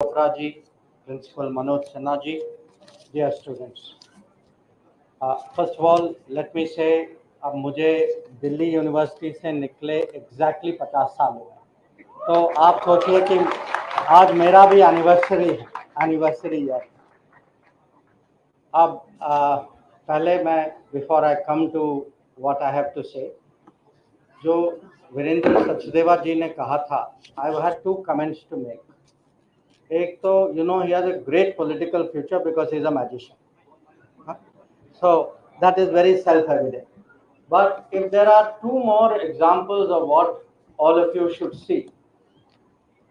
Chopra ji, Principal Manoj Sinha ji, dear students. First of all, let me say, अब मुझे Delhi university से निकले exactly 50 साल हो गए। तो आप सोचिए कि आज मेरा भी एनिवर्सरी है। अब पहले मैं before I come to what I have to say, जो वीरेंद्र सचदेवा जी ने कहा था, I had two comments to make. एक तो he has a great political future because he is a magician, so that is very self evident. But if there are two more examples of what all of you should see,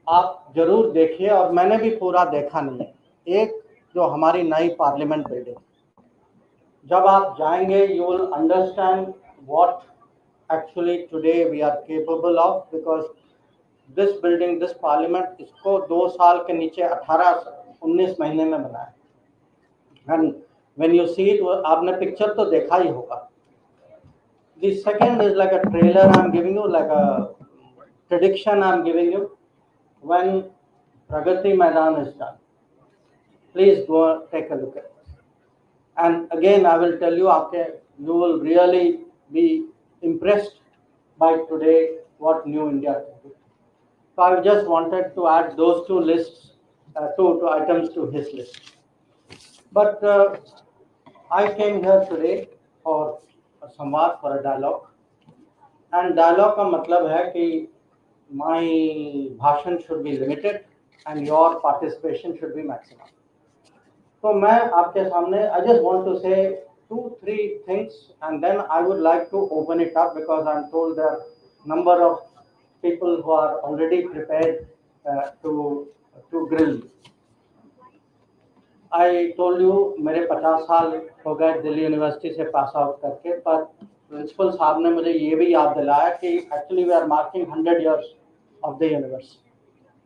आप जरूर देखिए, और मैंने भी पूरा देखा नहीं है। एक जो हमारी नई पार्लियामेंट बिल्डिंग, जब आप जाएंगे you will understand what actually today we are capable of, because this building, this parliament, इसको 2 साल के नीचे 19 महीने में बनाया। And when you see it, आपने पिक्चर तो देखा ही होगा। The second is like a trailer I'm giving you, like a prediction I'm giving you. When Pragati Maidan is done, please go take a look at it. And again, I will tell you, you will really be impressed by today what New India can do. So I just wanted to add those two lists, two items to his list. But I came here today for a samvad, for a dialogue. And dialogue का मतलब है कि my भाषण should be limited and your participation should be maximum. तो मैं आपके सामने I just want to say 2-3 things, and then I would like to open it up because I'm told there are number of people who are already prepared to grill you. I told you मेरे 50 साल हो गए Delhi university से pass out करके, पर principal साहब ने मुझे ये भी याद दिलाया कि actually we are marking 100 years of the university.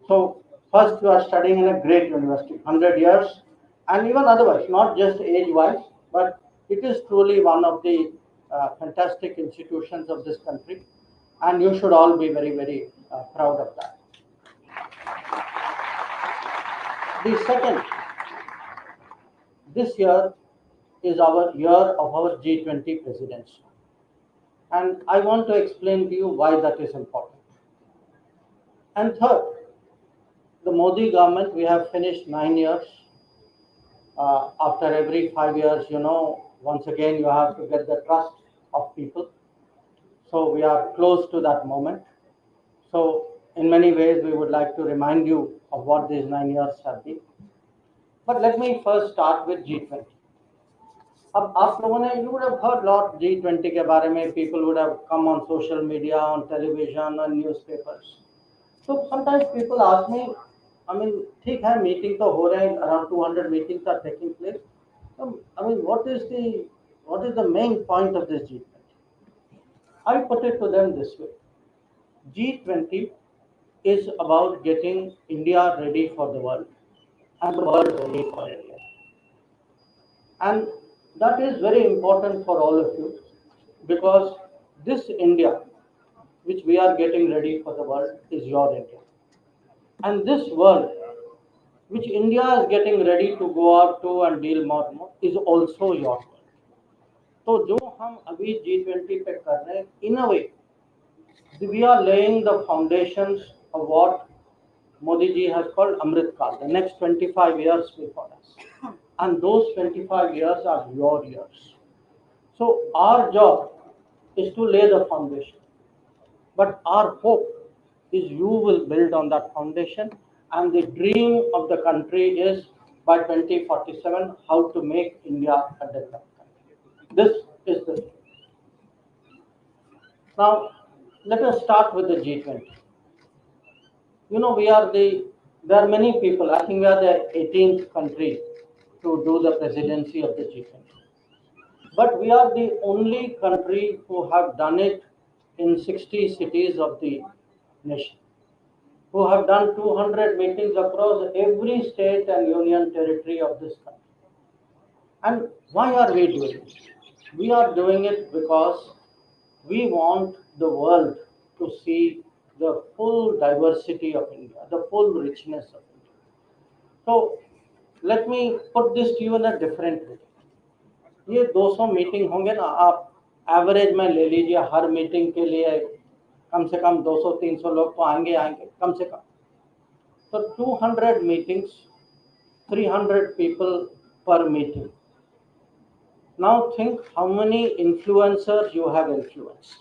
So first, you are studying in a great university, 100 years, and even otherwise, not just age-wise, but it is truly one of the fantastic institutions of this country, and you should all be very, very proud of that. The second, this year is our year of our G20 presidency, and I want to explain to you why that is important. And third, the Modi government, we have finished 9 years. After every 5 years, once again you have to get the trust of people. So we are close to that moment. So in many ways, we would like to remind you of what these 9 years have been. But let me first start with G20. अब आप लोगों ने, you would have heard lot G20 के बारे में, people would have come on social media, on television, on newspapers. So sometimes people ask me, I mean, ठीक है, meeting तो हो रहे हैं, around 200 meetings are taking place. I mean, what is the main point of this G20? I put it to them this way: G20 is about getting India ready for the world and the world ready for India. And that is very important for all of you, because this India, which we are getting ready for the world, is your India. And this world, which India is getting ready to go out to and deal more and more, is also your world. तो जो हम अभी G20 पे कर रहे हैं, in a way, we are laying the foundations of what Modi ji has called Amrit Kal, the next 25 years before us. And those 25 years are your years. So our job is to lay the foundation. But our hope is you will build on that foundation, and the dream of the country is by 2047 how to make India a developed country. This is the dream. Now, let us start with the G20. There are many people, I think we are the 18th country to do the presidency of the G20. But we are the only country who have done it in 60 cities of the nation, who have done 200 meetings across every state and union territory of this country. And why are we doing it? We are doing it because we want the world to see the full diversity of India, the full richness of India. So let me put this to you in a different way. ये 200 meeting होंगे ना, आप average में ले लीजिए, हर meeting के लिए कम से कम 200-300 लोग तो आएंगे कम से कम. So 200 meetings, 300 people per meeting. Now think how many influencers you have influenced.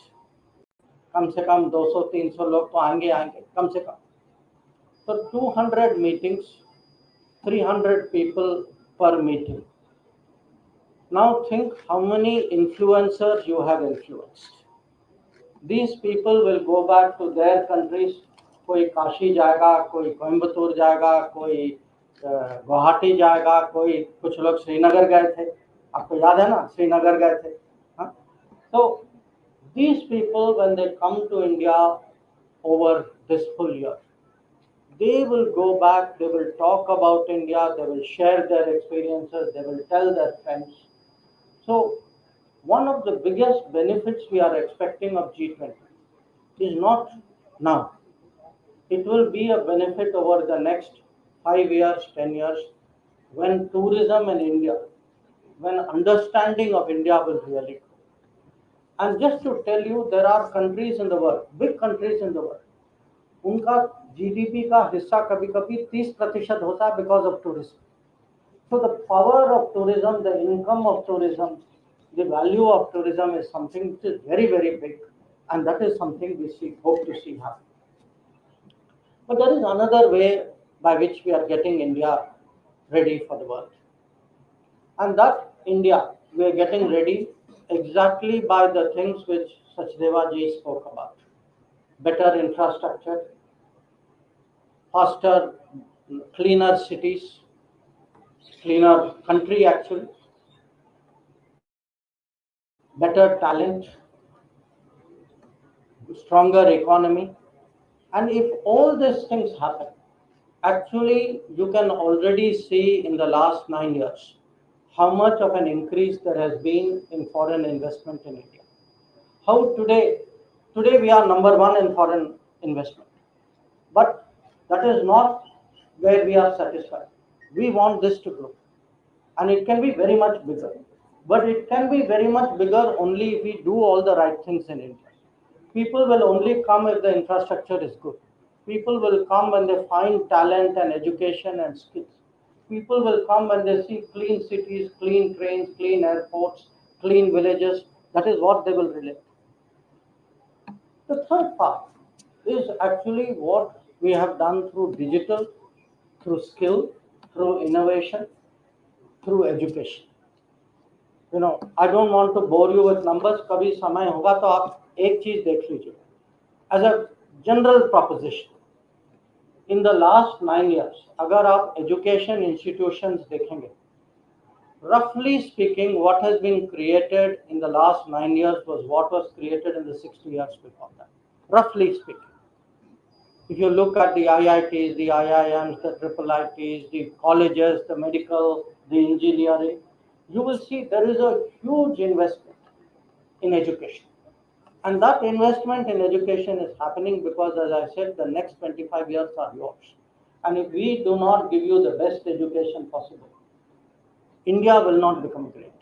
कम से कम 200-300 लोग तो आएंगे कम से कम. So 200 meetings, 300 people per meeting. Now think how many influencers you have influenced. These people will go back to their countries. कोई काशी जाएगा, कोई कोयम्बतूर जाएगा, कोई गुवाहाटी जाएगा, कोई कुछ लोग श्रीनगर गए थे, आपको याद है ना, श्रीनगर गए थे. So these people, when they come to India over this full year, they will go back, they will talk about India, they will share their experiences, they will tell their friends. So one of the biggest benefits we are expecting of G20 is not now. It will be a benefit over the next 5 years, 10 years, when tourism in India, when understanding of India will really grow. And just to tell you, there are countries in the world, big countries in the world, उनका GDP का हिस्सा कभी-कभी 30% होता है because of tourism. So the power of tourism, the income of tourism, the value of tourism is something which is very, very big, and that is something we hope to see happen. But there is another way by which we are getting India ready for the world. And that India, we are getting ready exactly by the things which Sachdeva ji spoke about. Better infrastructure, faster, cleaner cities, cleaner country actually, better talent, stronger economy. And if all these things happen, actually you can already see in the last 9 years how much of an increase there has been in foreign investment in India. How today we are number one in foreign investment. But that is not where we are satisfied. We want this to grow. And it can be very much bigger. But it can be very much bigger only if we do all the right things in India. People will only come if the infrastructure is good. People will come when they find talent and education and skills. People will come when they see clean cities, clean trains, clean airports, clean villages. That is what they will relate. The third part is actually what we have done through digital, through skill, through innovation, through education. I don't want to bore you with numbers. कभी समय होगा तो आप एक चीज देख लीजिए. As a general proposition, in the last 9 years, अगर आप education institutions देखेंगे, roughly speaking, what has been created in the last 9 years was what was created in the 60 years before that. Roughly speaking. If you look at the IITs, the IIMs, the triple ITs, the colleges, the medical, the engineering, you will see there is a huge investment in education. And that investment in education is happening because, as I said, the next 25 years are yours. And if we do not give you the best education possible, India will not become great.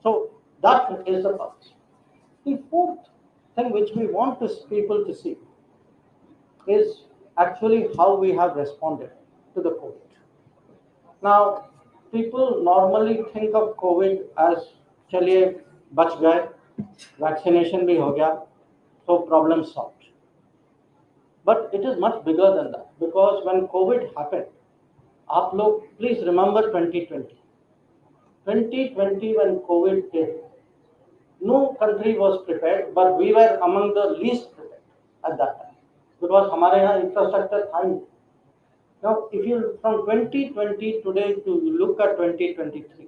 So that is the purpose. The fourth thing which we want people to see is actually how we have responded to the COVID. Now, people normally think of COVID as चलिए बच गए, vaccination भी हो गया, so problem solved. But it is much bigger than that, because when COVID happened, आप लोग please remember 2020. 2020 when COVID came, no country was prepared, but we were among the least prepared at that time, because हमारे यहाँ infrastructure था ही. Now, if you from 2020 today to look at 2023,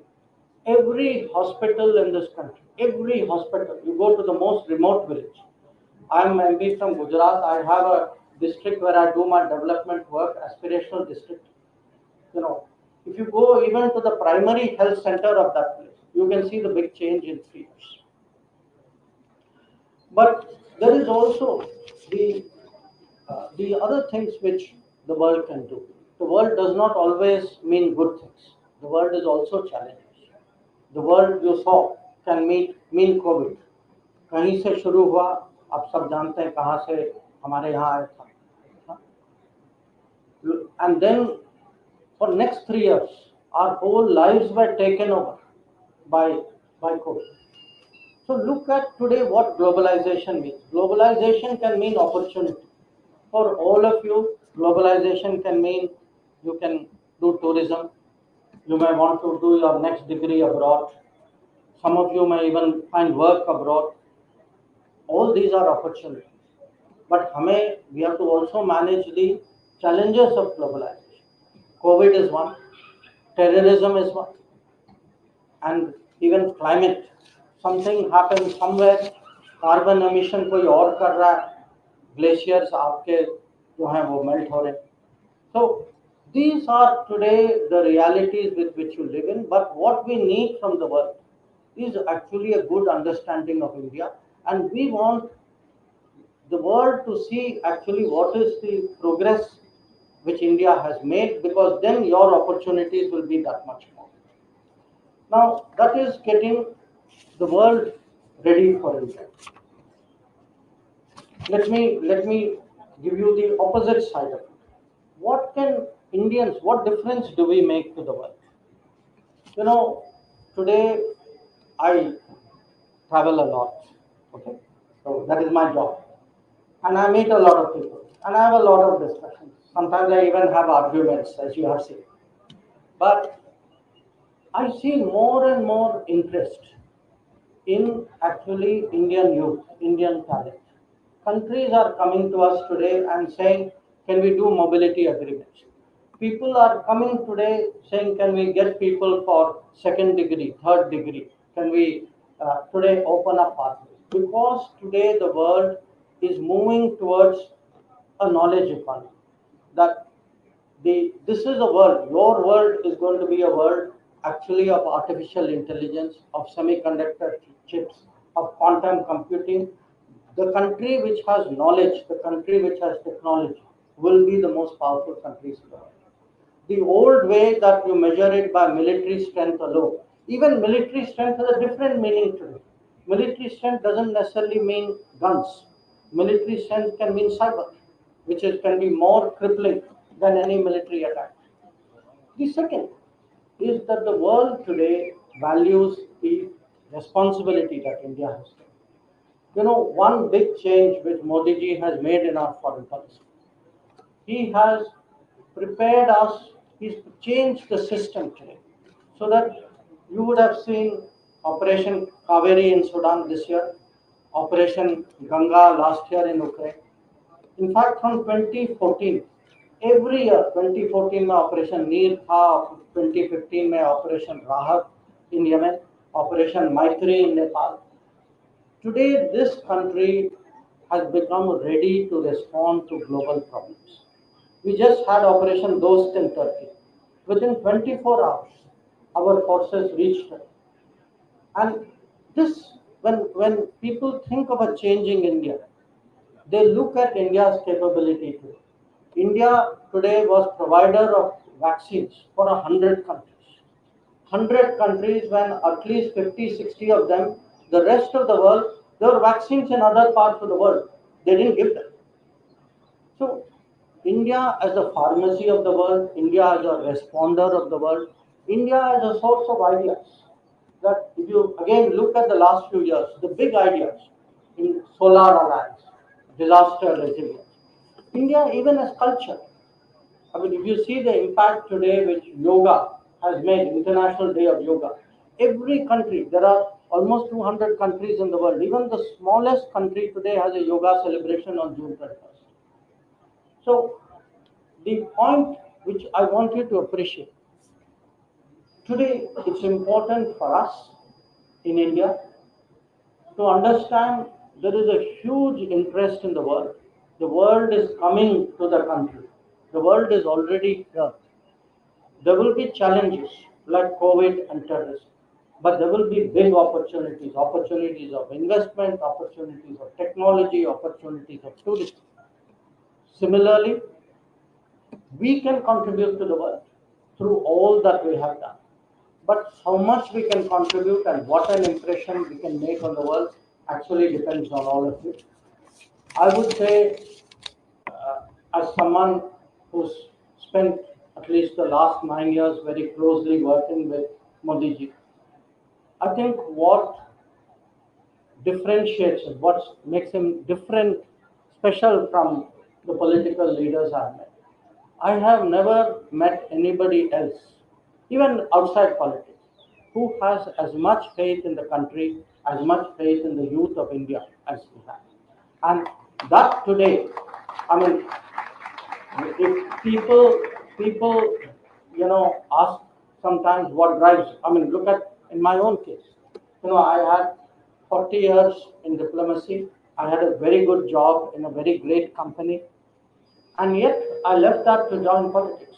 every hospital in this country, every hospital, you go to the most remote village. I am MP from Gujarat. I have a district where I do my development work, aspirational district. If you go even to the primary health center of that place, you can see the big change in 3 years. But there is also the other things which the world can do. the world does not always mean good things. The world is also challenges. The world you saw can mean COVID. कहीं से शुरू हुआ, आप सब जानते हैं कहाँ से हमारे यहाँ आया था. And then for next 3 years, our whole lives were taken over by COVID. So look at today what globalization means. Globalization can mean opportunity. For all of you, globalization can mean you can do tourism. You may want to do your next degree abroad. Some of you may even find work abroad. All these are opportunities. But we have to also manage the challenges of globalization. COVID is one, terrorism is one, and even climate. Something happens somewhere, carbon emission कोई और कर रहा है, glaciers आपके जो हैं वो melt हो रहे हैं. So these are today the realities with which you live in. But what we need from the world is actually a good understanding of India, and we want the world to see actually what is the progress which India has made, because then your opportunities will be that much more. Now that is getting the world ready for India. Let me give you the opposite side of it. What can Indians, what difference do we make to the world? You know, today I travel a lot, okay? So that is my job. And I meet a lot of people, and I have a lot of discussions. Sometimes I even have arguments, as you have seen. But I see more and more interest in actually Indian youth, Indian talent. Countries are coming to us today and saying, can we do mobility agreements? People are coming today saying, can we get people for second degree, third degree? Can we today open up pathways? Because today the world is moving towards a knowledge economy. That this is a world, your world is going to be a world actually of artificial intelligence, of semiconductor chips, of quantum computing. The country which has knowledge, the country which has technology, will be the most powerful countries in the world. The old way that you measure it by military strength alone, even military strength has a different meaning today. Military strength doesn't necessarily mean guns. Military strength can mean cyber, can be more crippling than any military attack. The second is that the world today values the responsibility that India has taken. You know, one big change which Modi ji has made in our foreign policy, he has prepared us, he's changed the system today, so that you would have seen Operation Kaveri in Sudan this year, Operation Ganga last year in Ukraine. In fact, from 2014, every year, 2014 में Operation Neer था, 2015 में Operation Rahat in Yemen, Operation Maitri in Nepal. Today, this country has become ready to respond to global problems. We just had Operation Dost in Turkey. Within 24 hours, our forces reached it. And this, when people think of a changing India, they look at India's capability today. India today was provider of vaccines for 100 countries. 100 countries, when at least 50, 60 of them, the rest of the world, there were vaccines in other parts of the world. They didn't give them. So India as a pharmacy of the world, India as a responder of the world, India as a source of ideas. That if you again look at the last few years, the big ideas in solar alliance, disaster resilience, India even as culture. I mean, if you see the impact today which yoga has made, International Day of Yoga, every country, there are almost 200 countries in the world. Even the smallest country today has a yoga celebration on June 31st. So the point which I want you to appreciate, today it's important for us in India to understand there is a huge interest in the world. The world is coming to the country. The world is already here. There will be challenges like COVID and terrorism, but there will be big opportunities, opportunities of investment, opportunities of technology, opportunities of tourism. Similarly, We can contribute to the world through all that we have done. But how much we can contribute and what an impression we can make on the world actually depends on all of it. I would say, as someone who's spent at least the last 9 years very closely working with Modi ji, I think what differentiates him, what makes him different, special from the political leaders I've met. I have never met anybody else, even outside politics, who has as much faith in the country, as much faith in the youth of India as we have. And that today, I mean, if people ask sometimes what drives. I mean, look at in my own case. I had 40 years in diplomacy. I had a very good job in a very great company, and yet I left that to join politics.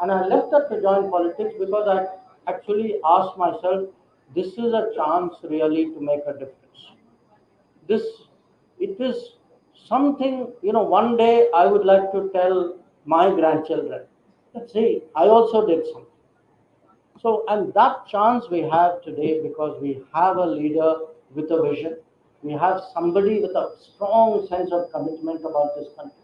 And I left that to join politics because I actually asked myself, this is a chance really to make a difference. This it is something, one day I would like to tell my grandchildren that, see, I also did something. So, and that chance we have today because we have a leader with a vision. We have somebody with a strong sense of commitment about this country.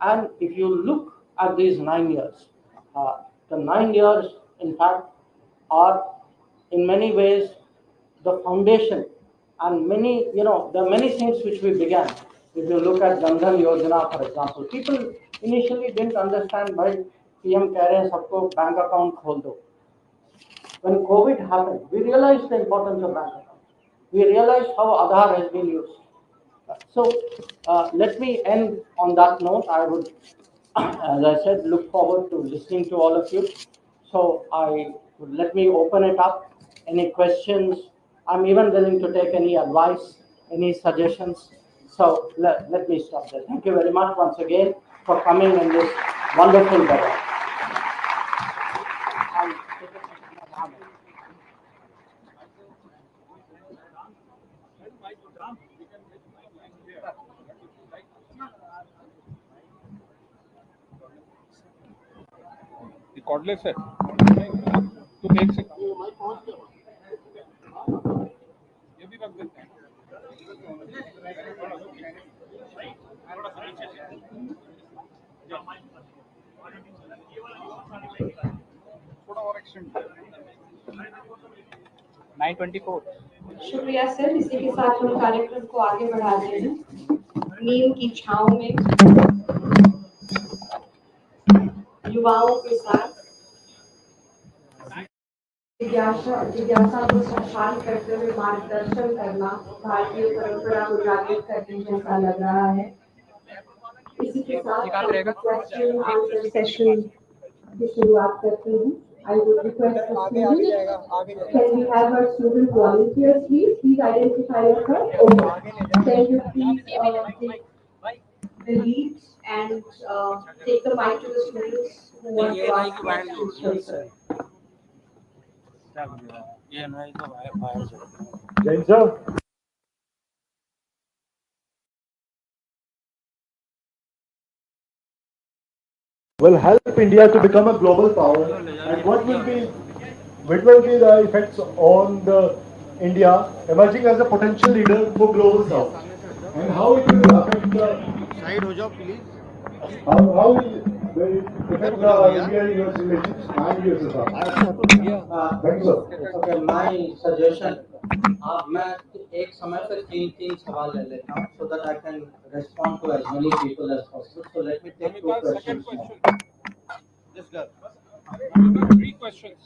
And if you look at these 9 years, the 9 years, in fact, are in many ways the foundation. And there are many things which we began. If you look at Jan Yojana, for example, people initially didn't understand why PM कह रहे हैं सबको bank account खोल दो. When COVID happened, we realized the importance of bank accounts. We realized how Aadhaar has been used. So let me end on that note. I would, as I said, look forward to listening to all of you. So let me open it up. Any questions? I'm even willing to take any advice, any suggestions. So let me stop there. Thank you very much once again for coming in this wonderful weather. Cordless है तुम एक से ये भी रख देते हैं थोड़ा और एक्सटेंड 924 शुक्रिया सर। इसी के साथ हम कार्यक्रम को आगे बढ़ाते हैं। नीम की छांव में युवाओं के साथ जिज्ञासा को साकार करते हुए मार्गदर्शन करना भारतीय परंपरा को जागृत करने जैसा लग रहा है। इसी के साथ क्वेश्चन आंसर सेशन की शुरुआत करते हैं। I would request the students, can we have our student volunteers please? Please identify yourself. Okay. Can you please take the lead and take the mic to the students who want to ask questions? Jain sir. Will help India to become a global power, and what will be the effects on the India emerging as a potential leader for global south, and how it will affect the side ho jao please. How will it affect the India-US relations and USSR? Thank you, sir. Okay, my suggestion. मैं एक समय पर तीन सवाल ले लेता हूँ so that I can respond to as many people as possible. So let me take two questions. Yes, sir. Three questions.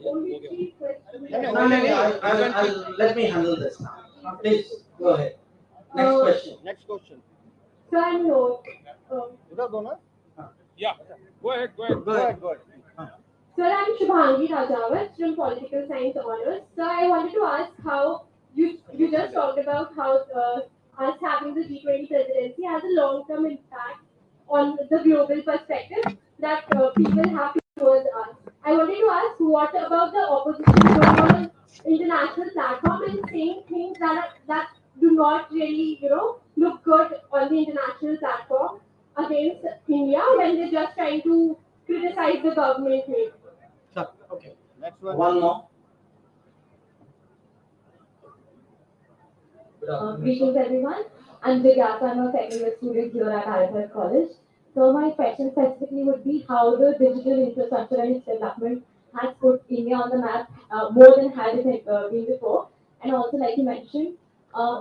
Only 3 questions. I'll let me handle this now. Please go ahead. Next question. Sir, I know. इधर दो ना? Yeah, go ahead. Sir, I'm Shubhangi Rajawat from Political Science Honors. Sir, I wanted to ask how you just talked about how us having the G20 presidency has a long-term impact on the global perspective that people have towards us. I wanted to ask, what about the opposition going on international platform and saying things that do not really, look good on the international when they're just trying to criticize the government. Sir, okay. Next one. One more. Greetings everyone. I'm Jaishankar, I'm a second year student here at Aryabhatta College. So my question specifically would be how the digital infrastructure and its development has put India on the map more than had it been before. And also, like you mentioned,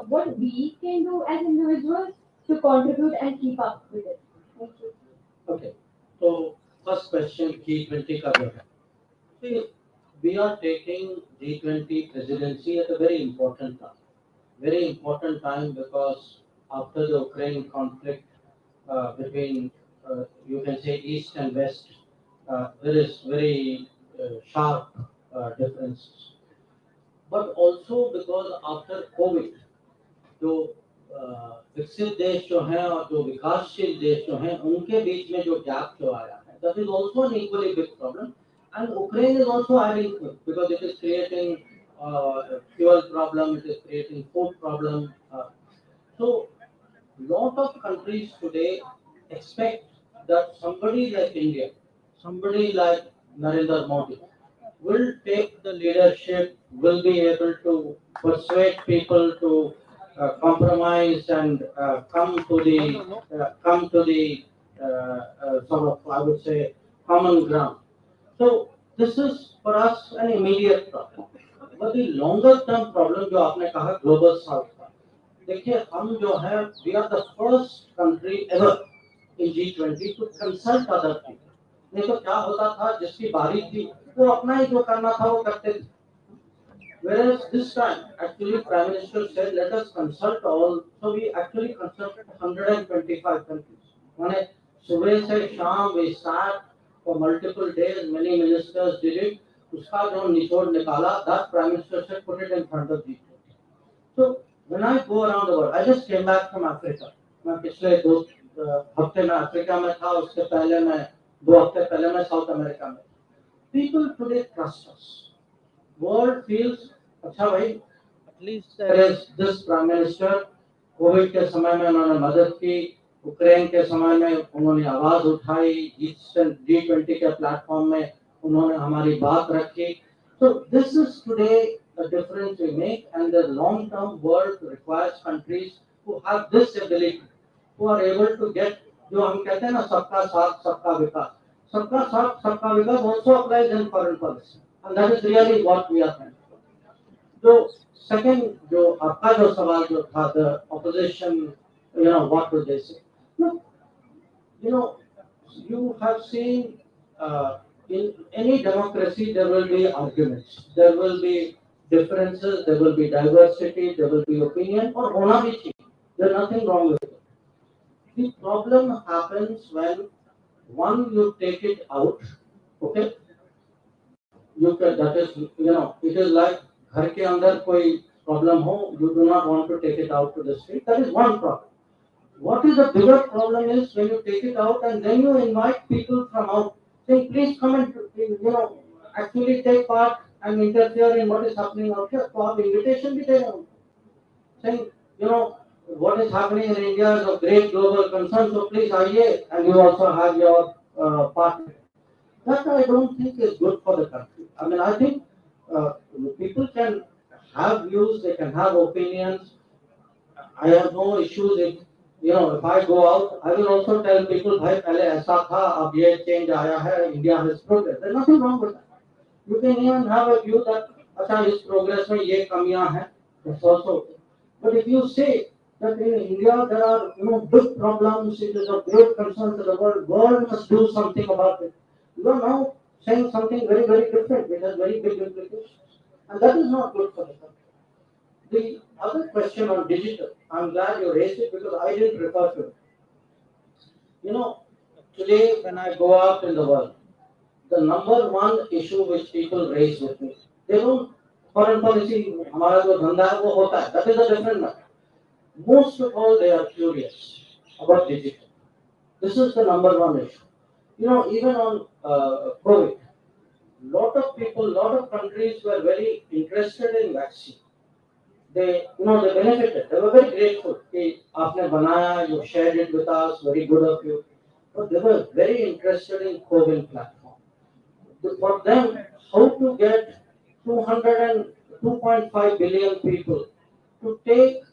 what we can do as individuals to contribute and keep up with it. Thank you. Okay. So first question, G20 का जो है. See, we are taking G20 presidency at a very important time. Very important time because after the Ukraine conflict between, you can say, East and West, there is very sharp differences. But also because after COVID, जो विकसित देश जो हैं और जो विकासशील देश जो हैं उनके बीच में जो गैप जो आया है, that is also an equally big problem, and Ukraine is also adding to it because it is creating fuel problem, it is creating food problem. So lot of countries today expect that somebody like India, somebody like Narendra Modi will take the leadership, will be able to persuade people to compromise and come to the sort of, I would say, common ground. So this is for us an immediate problem. But the longer term problem जो आपने कहा global south का, देखिए हम जो है we are the first country ever in G20 to consult other people. नहीं तो क्या होता था, जिसकी बारी थी वो अपना ही जो करना था वो करते थे. Whereas this time, actually, Prime Minister said, let us consult all. So we actually consulted 125 countries. मैंने सुबह से शाम we sat for multiple days, many ministers did it. उसका जो निचोड़ निकाला, that Prime Minister said, put it in front of G20. So when I go around the world, I just came back from Africa. मैं पिछले 2 हफ्ते में Africa में था, उसके पहले मैं 2 हफ्ते पहले मैं साउथ अमेरिका में. People today trust us. World feels, अच्छा भाई, at least there is this Prime Minister. Covid के समय में उन्होंने मदद की, यूक्रेन के समय में उन्होंने आवाज उठाई, G20 के प्लेटफॉर्म में उन्होंने हमारी बात रखी. So this is today the difference we make, and the long-term world requires countries who have this ability, who are able to get, जो हम कहते हैं ना, सबका साथ सबका विकास. सबका साथ सबका विकास also applies in foreign policy, and that is really what we are trying. So second, जो आपका जो सवाल जो था, the opposition, what would they say? Look, you have seen in any democracy there will be arguments, there will be differences, there will be diversity, there will be opinion, or होना भी चाहिए. There's nothing wrong with it. The problem happens when one you take it out, okay? You can, that is, it is like घर के अंदर कोई problem हो, you do not want to take it out to the street. That is one problem. What is a bigger problem is when you take it out and then you invite people from out, saying, please come and, actually take part and interfere in what is happening out here. So, invitation भी देना, saying, what is happening in India is of great global concern, so please आइए, and you also have your part. That I don't think is good for the country. I mean, I think people can have views, they can have opinions. I have no issues if, if I go out, I will also tell people, भाई पहले ऐसा था, अब ये change आया है, India has progress. There's nothing wrong with that. You can even have a view that, अच्छा इस progress में ये कमियां हैं, that's also okay. But if you say that in India there are, big problems, it is of great concern to the world must do something about it. You are now saying something very, very different, which has very big implications. And that is not good for the country. The other question on digital, I'm glad you raised it because I didn't refer to it. Today when I go out in the world, the number one issue which people raise with me, they don't, foreign policy, हमारा जो धंधा है वो होता है, that is a different matter. Most of all, they are curious about digital. This is the number one issue. Even on COVID, lot of people, lot of countries were very interested in vaccine. They, they benefited. They were very grateful. कि आपने बनाया, you shared it with us, very good of you. So they were very interested in co-win platform. For them, how to get 202.5 billion people to take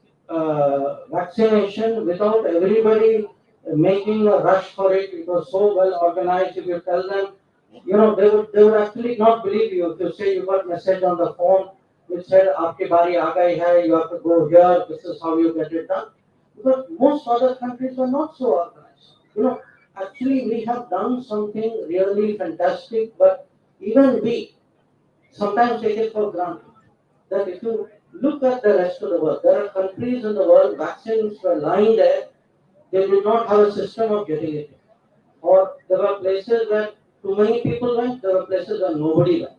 vaccination without everybody making a rush for it. It was so well organized. If you tell them, they would actually not believe you. If you say you got message on the phone which said, "Aapki bari aa gayi hai, you have to go here, this is how you get it done." Because most other countries are not so organized. Actually we have done something really fantastic, but even we sometimes take it for granted. That if you look at the rest of the world, there are countries in the world, vaccines were lying there, they did not have a system of getting it. Or there were places where too many people went, there were places where nobody went.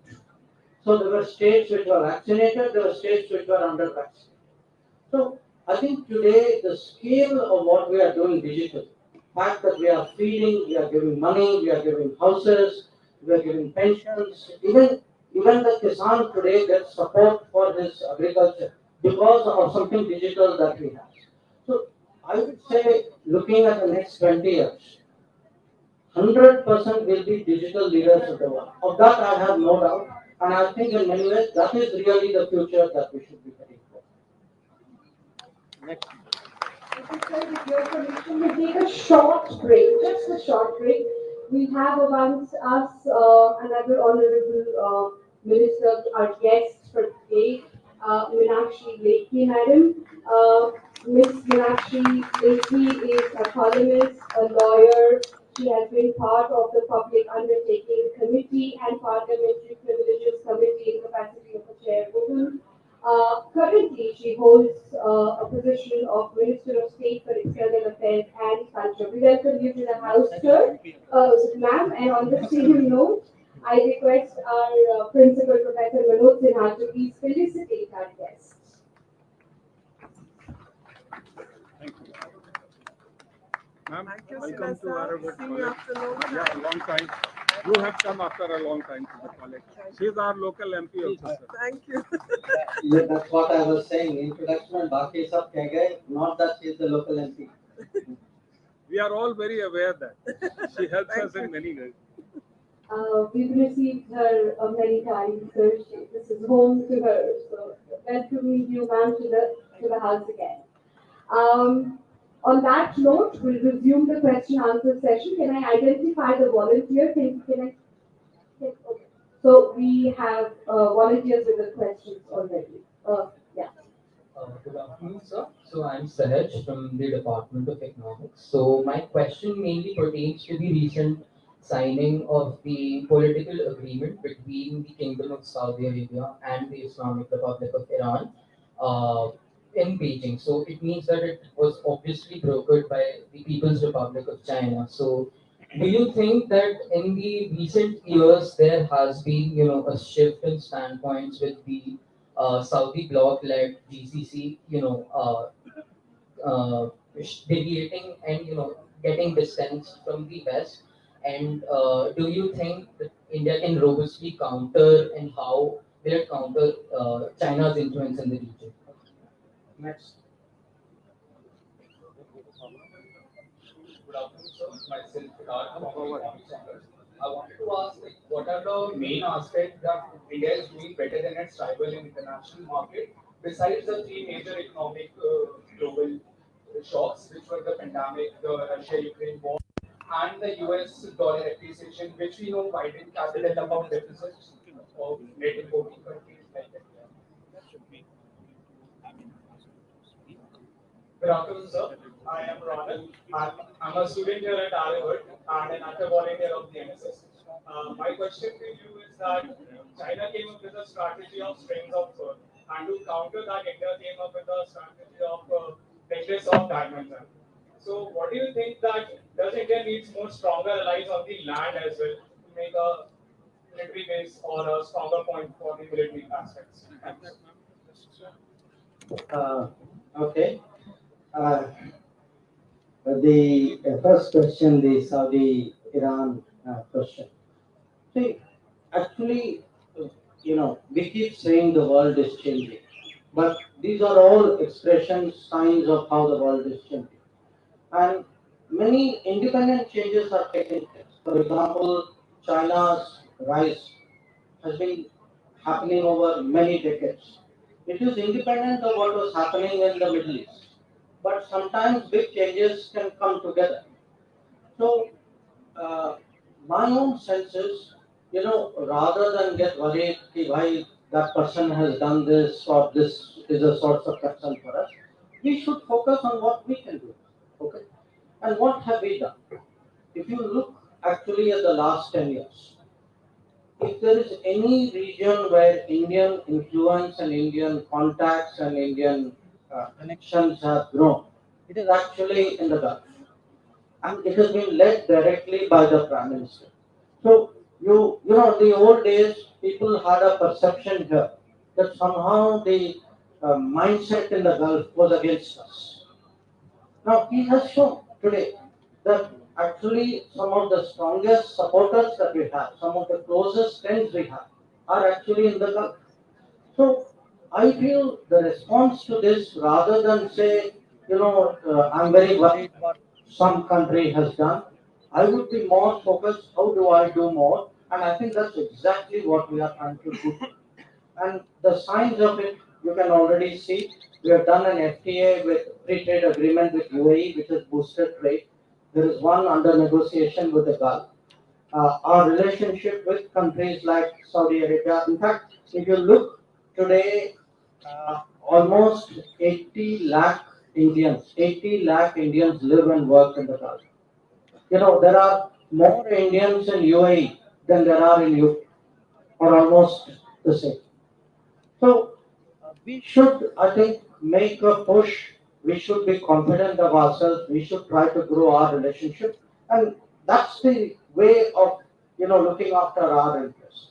So there were states which were vaccinated, there were states which were under vaccinated. So I think today the scale of what we are doing digital, fact that we are feeding, we are giving money, we are giving houses, we are giving pensions, even the Kisan today gets support for his agriculture because of something digital that we have. So I would say looking at the next 20 years, 100% will be digital leaders of the world. Of that I have no doubt. And I think in many ways that is really the future that we should be heading for. Next. Sir, with your permission, we take a short break, just a short break. We have amongst us another honorable minister, our guest for today, Meenakshi Lekhi, madam. Miss Meenakshi Lekhi is a columnist, a lawyer. She has been part of the Public Undertaking Committee and Parliamentary Privileges Committee in capacity of a chairwoman. Currently, she holds a position of Minister of State for External Affairs and Culture. We welcome you to the House, sir, ma'am, and on the same note, I request our Principal Professor Manoj Sinha to please felicitate our guests. Ma'am, Thank you, welcome to Sir. Aryabhatta See you College. after a long time. Yeah, long time. You have come after a long time to the college. She is our local MP also, sir. Thank you. Yeah, that's what I was saying. Introduction and Baki sab keh gaye, not that she is the local MP. We are all very aware that she helps us in many ways. We've received her many times, so this is home to her. So welcoming you, ma'am, to the house again. On that note, we'll resume the question answer session. Can I identify the volunteer? Okay. So we have volunteers with the questions already. Yeah. Good afternoon, sir. So I'm Sahaj from the Department of Economics. So my question mainly pertains to the recent signing of the political agreement between the Kingdom of Saudi Arabia and the Islamic Republic of Iran uh, in Beijing. So it means that it was obviously brokered by the People's Republic of China. So do you think that in the recent years there has been, a shift in standpoints with the Saudi bloc-led GCC, deviating and getting distance from the West? And do you think that India can robustly counter, and how will it counter China's influence in the region? Next. Good afternoon, sir. Myself, Jaishankar. I wanted to ask, what are the main aspects that India is doing better than its rival in international market, besides the three major economic global shocks, which were the pandemic, the Russia-Ukraine war, and the US dollar appreciation, which we know widened capital account deficits of net importing countries like India. Good afternoon, sir. I am Ronald. I'm a student here at Aryabhatta and an active volunteer of the NSS. My question to you is that China came up with a strategy of strings of pearl, and to counter that, India came up with a strategy of necklace of diamonds. So, what do you think that does India needs more stronger allies on the land as well to make a military base or a stronger point for the military aspects? Thanks. Okay. Uh, the first question, the Saudi-Iran question. See, actually, we keep saying the world is changing, but these are all expressions, signs of how the world is changing. And many independent changes are taking place. For example, China's rise has been happening over many decades. It is independent of what was happening in the Middle East. But sometimes big changes can come together. So, uh, my own sense is, rather than get worried कि why that person has done this or this is a source of concern for us, we should focus on what we can do. Okay? And what have we done? If you look actually at the last 10 years, if there is any region where Indian influence and Indian contacts and Indian connections have grown, it is actually in the Gulf. And it has been led directly by the Prime Minister. So, in the old days, people had a perception here that somehow the mindset in the Gulf was against us. Now, he has shown today that actually some of the strongest supporters that we have, some of the closest friends we have, are actually in the Gulf. So, I feel the response to this, rather than say, I'm very worried what some country has done, I would be more focused, how do I do more? And I think that's exactly what we are trying to do. And the signs of it you can already see. We have done an FTA with free trade agreement with UAE, which has boosted trade. There is one under negotiation with the Gulf. Our relationship with countries like Saudi Arabia. In fact, if you look today, almost 80 lakh Indians live and work in the Gulf. There are more Indians in UAE than there are in UK, or almost the same. So we should, I think, make a push. We should be confident of ourselves. We should try to grow our relationship, and that's the way of looking after our interests.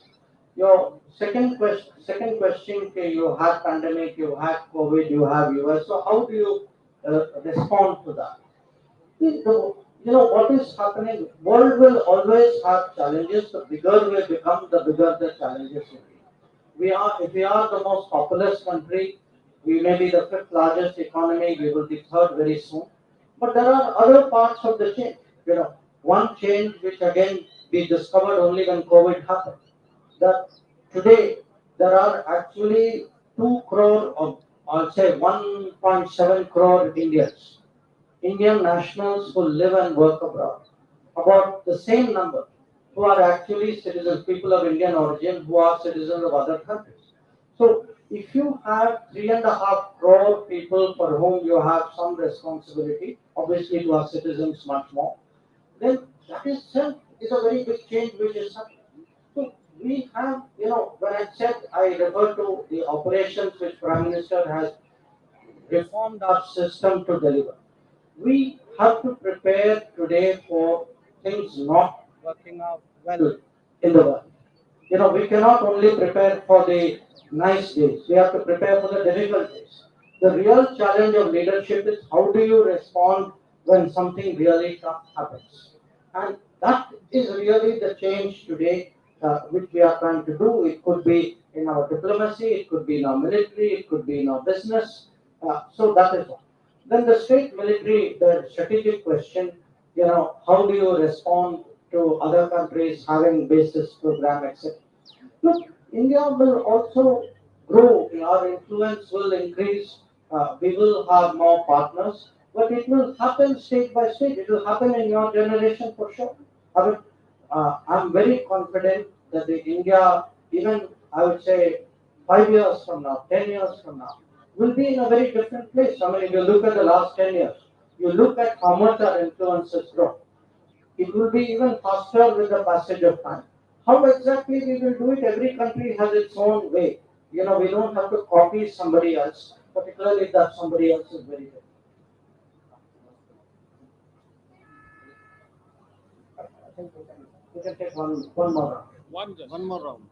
Your second question, okay, you have pandemic, you have COVID, you have US. So how do you respond to that? What is happening? World will always have challenges. The bigger we become, the bigger the challenges will be. If we are the most populous country, we may be the fifth largest economy, we will be third very soon. But there are other parts of the change. One change which again we discovered only when COVID happened, that today there are actually 2 crore, or I'll say 1.7 crore Indian nationals who live and work abroad, about the same number who are actually citizens, people of Indian origin who are citizens of other countries. So, if you have 3.5 crore people for whom you have some responsibility, obviously to our citizens much more, then that itself is a very big change which is happening. So we have, when I said I refer to the operations which Prime Minister has reformed our system to deliver. We have to prepare today for things not working out well in the world. We cannot only prepare for the nice days, we have to prepare for the difficult days. The real challenge of leadership is how do you respond when something really tough happens? And that is really the change today which we are trying to do. It could be in our diplomacy, it could be in our military, it could be in our business. So that is one. Then the state military, the strategic question, how do you respond to other countries having basis program, etc. Look, India will also grow. Our influence will increase. We will have more partners, but it will happen state by state. It will happen in your generation for sure. I mean, I'm very confident that the India, even I would say 5 years from now, 10 years from now, will be in a very different place. I mean, if you look at the last 10 years, you look at how much our influence has grown. It will be even faster with the passage of time. How exactly we will do it? Every country has its own way. We don't have to copy somebody else, particularly if that somebody else is very good. I think we can take one more round. One more round.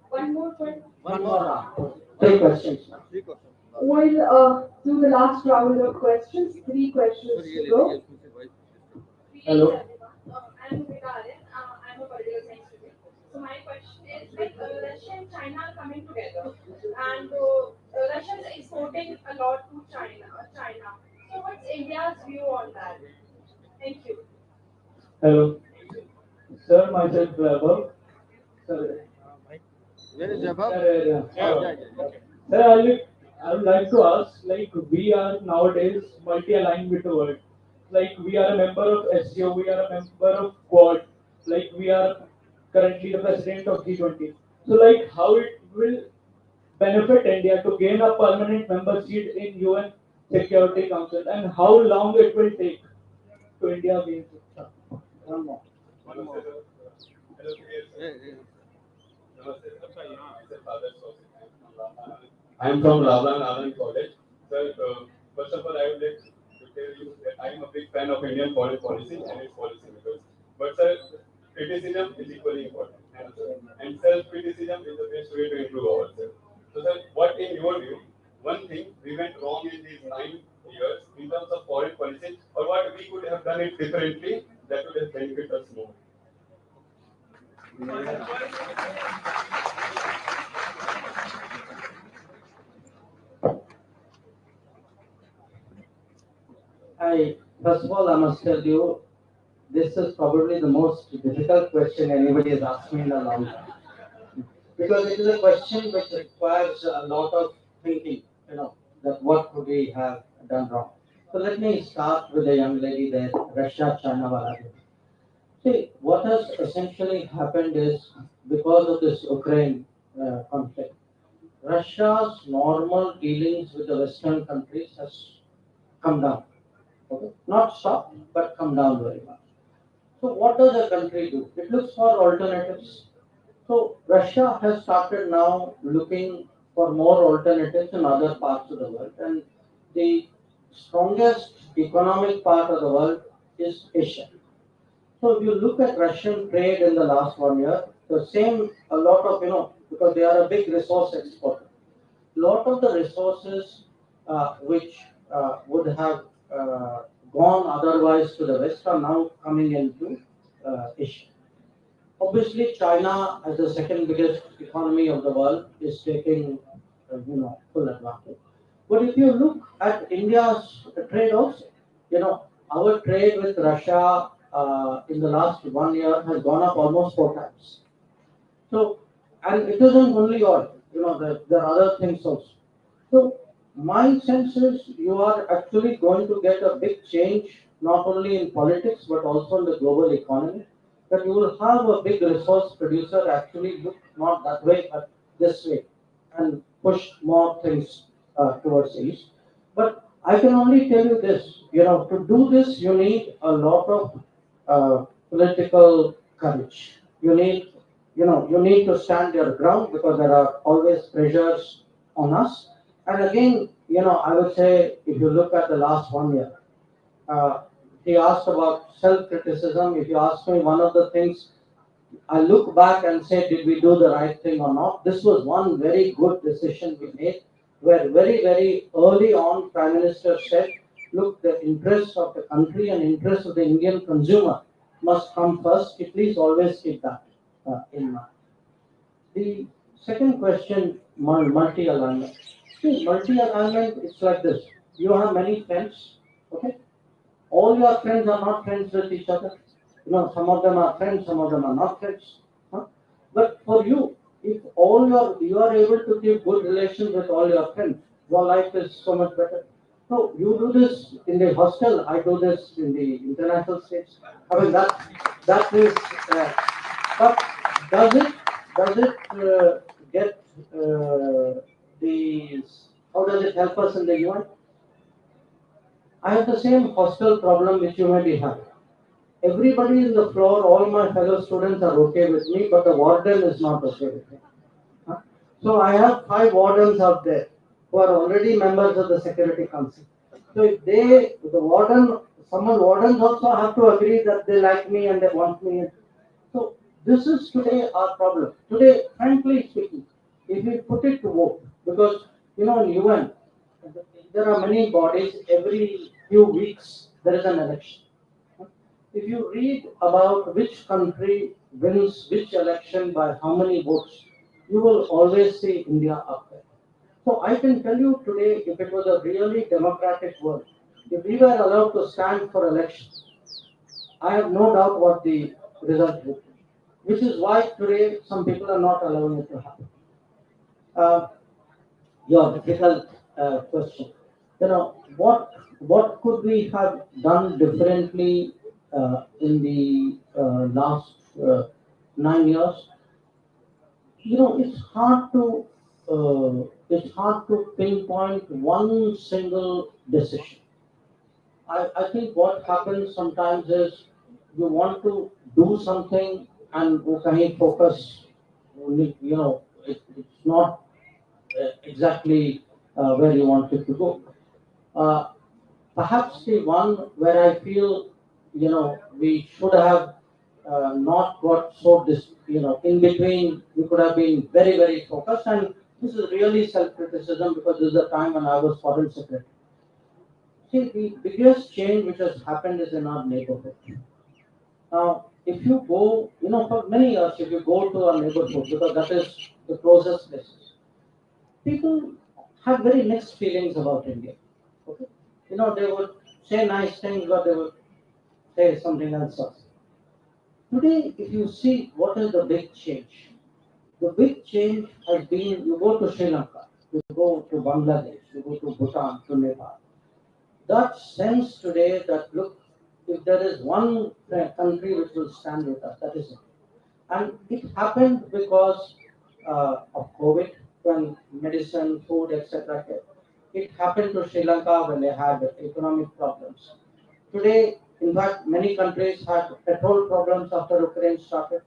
One more question. One more round. Three questions now. Three questions. We'll do the last round of questions. 3 questions to go. Hello. I'm Vikaryan. I'm a political science student. So my question is like Russia and China are coming together, and Russia is exporting a lot to China. So what's India's view on that? Thank you. Hello. Sir, myself Vaibhav. Sir, Where is Jabab? Sir, I would like to ask, like, we are nowadays multi-aligned with the world. Like, we are a member of SCO, we are a member of Quad, like, we are currently the president of G20. So, like, how it will benefit India to gain a permanent member seat in UN Security Council, and how long it will take to India gain it? One more. I am from Ravlan Anand College. Sir, first of all, I would like to tell you that I am a big fan of Indian foreign policy and its policymakers. But sir, criticism is equally important. And self-criticism is the best way to improve ourselves. So sir, what in your view, one thing we went wrong in these 9 years in terms of foreign policy, or what we could have done it differently that would have benefited us more? First of all, I must tell you, this is probably the most difficult question anybody has asked me in a long time. Because it is a question which requires a lot of thinking, that what could we have done wrong. So let me start with the young lady there, Russia, China, wala. See, what has essentially happened is because of this Ukraine conflict, Russia's normal dealings with the Western countries has come down. Okay? Not stopped, but come down very much. So what does a country do? It looks for alternatives. So Russia has started now looking for more alternatives in other parts of the world, and the strongest economic part of the world is Asia. So if you look at Russian trade in the last 1 year, the same a lot of because they are a big resource exporter. Lot of the resources which would have gone otherwise to the West are now coming into Asia. Obviously, China, as the second biggest economy of the world, is taking full advantage. But if you look at India's trade also, our trade with Russia in the last 1 year has gone up almost 4 times. So, and it isn't only oil, there are other things also. So, my sense is you are actually going to get a big change, not only in politics, but also in the global economy. That you will have a big resource producer actually look not that way, but this way, and push more things towards east. But I can only tell you this, to do this, you need a lot of political courage. You need to stand your ground because there are always pressures on us. And again, I would say if you look at the last 1 year, he asked about self-criticism. If you ask me one of the things, I look back and say, did we do the right thing or not? This was one very good decision we made, where very, very early on, Prime Minister said, look, the interests of the country and interests of the Indian consumer must come first. Please always keep that in mind. The second question, multi-alignment. See, multi-alignment, it's like this. You have many friends, okay? All your friends are not friends with each other. Some of them are friends, some of them are not friends. Huh? But for you, if you are able to keep good relations with all your friends, your life is so much better. So you do this in the hostel, I do this in the international states. I mean that is. But does it get these? How does it help us in the UN? I have the same hostel problem which you may be having. Everybody in the floor, all my fellow students are okay with me, but the warden is not okay with me. Huh? So I have 5 wardens out there who are already members of the Security Council. So if some wardens also have to agree that they like me and they want me. So this is today our problem. Today, frankly speaking, if we put it to vote, because in UN, there are many bodies, every few weeks there is an election. If you read about which country wins which election by how many votes, you will always see India up there. So I can tell you today, if it was a really democratic world, if we were allowed to stand for elections, I have no doubt what the result will be, which is why today some people are not allowing it to happen. Uh, your difficult question. What could we have done differently in the last 9 years? It's hard to pinpoint one single decision. I think what happens sometimes is you want to do something and वो कहीं focus, it's not exactly where you want it to go. Uh, Perhaps the one where I feel, we should have not got so in between, we could have been very, very focused. And this is really self-criticism because this is the time when I was foreign secretary. See, the biggest change which has happened is in our neighborhood. Now, if you go, for many years, if you go to our neighborhood, because that is the closest places, people have very mixed feelings about India. Okay? They would say nice things, but they would say something else. Today, if you see what is the big change, the big change has been you go to Sri Lanka, you go to Bangladesh, you go to Bhutan, to Nepal. That sense today that look, if there is one country which will stand with us, that is it. And it happened because of COVID, when medicine, food, etc. It happened to Sri Lanka when they had economic problems. Today, in fact, many countries had petrol problems after Ukraine started.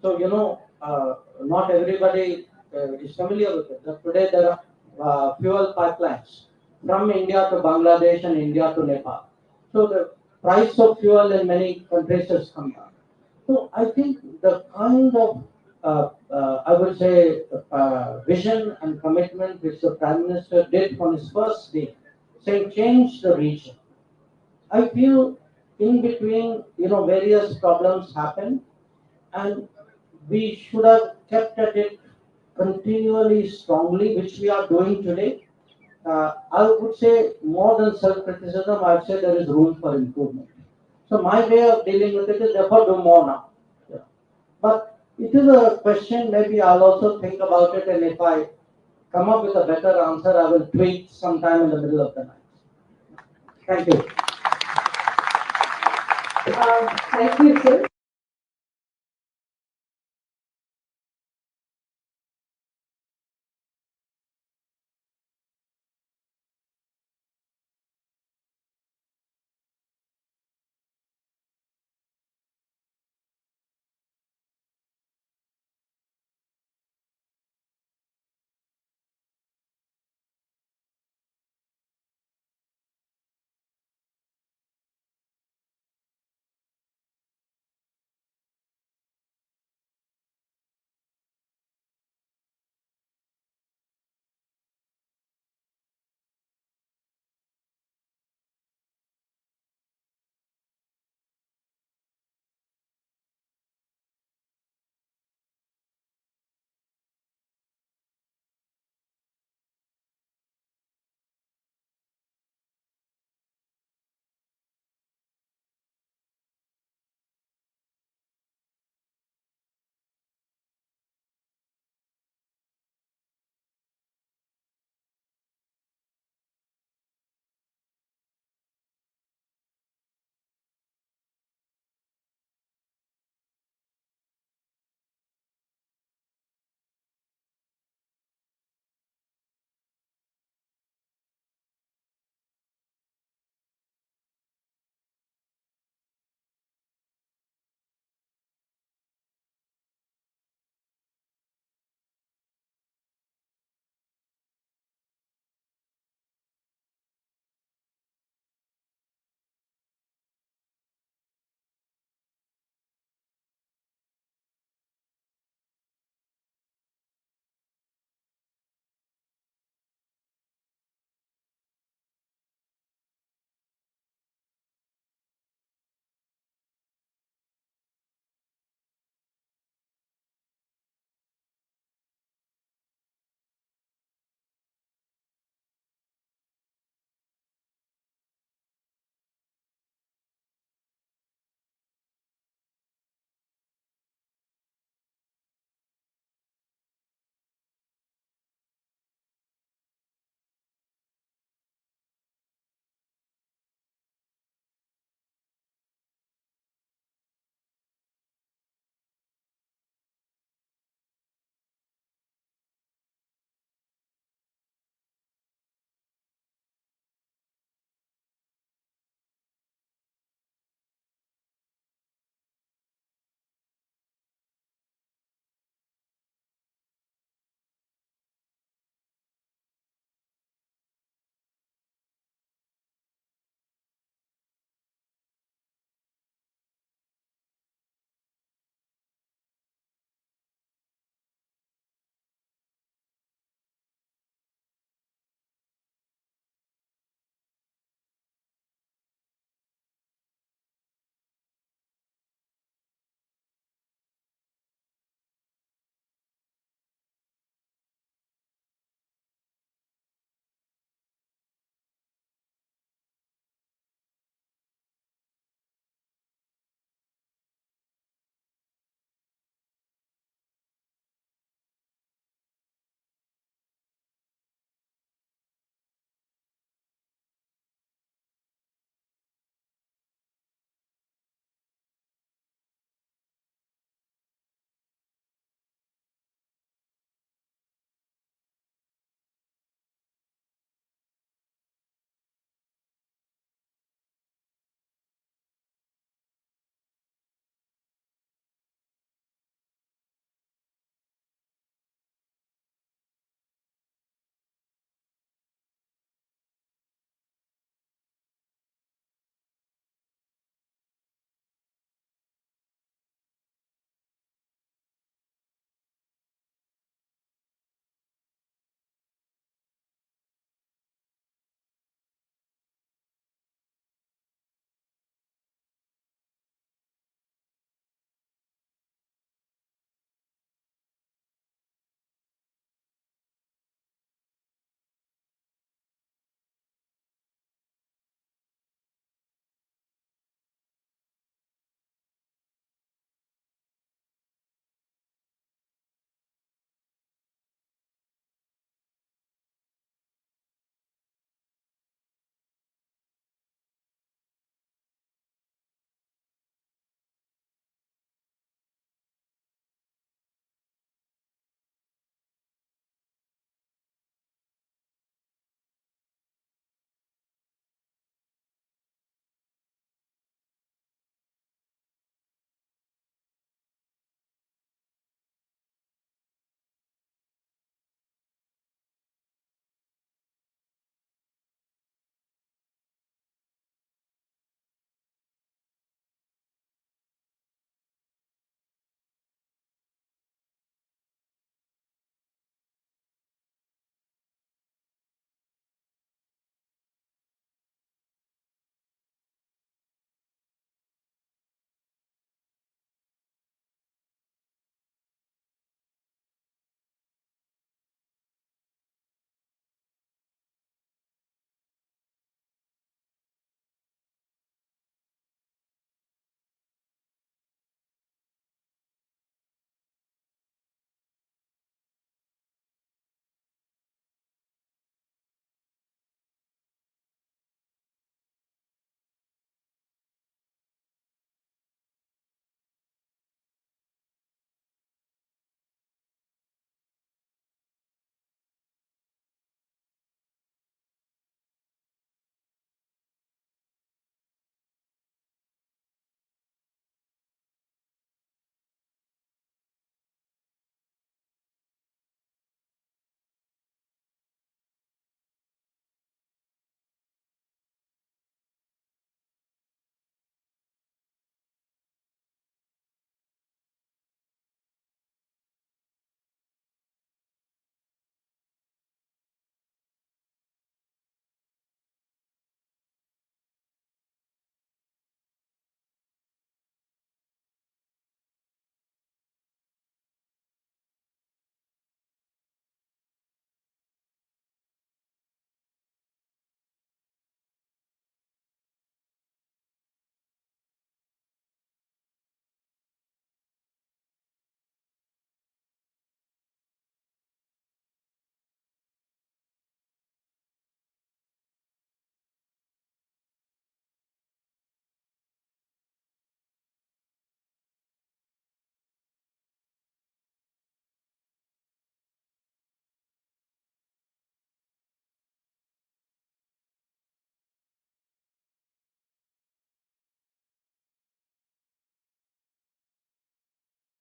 So, not everybody is familiar with it. But today, there are fuel pipelines from India to Bangladesh and India to Nepal. So, the price of fuel in many countries has come down. So, I think the kind of, I would say, vision and commitment which the Prime Minister did on his first day, saying change the region. I feel in between, various problems happen, and we should have kept at it continually strongly, which we are doing today. I would say more than self-criticism, I'd say there is room for improvement. So my way of dealing with it is therefore do more now. Yeah. But it is a question, maybe I'll also think about it, and if I come up with a better answer, I will tweet sometime in the middle of the night. Thank you. Thank you, sir.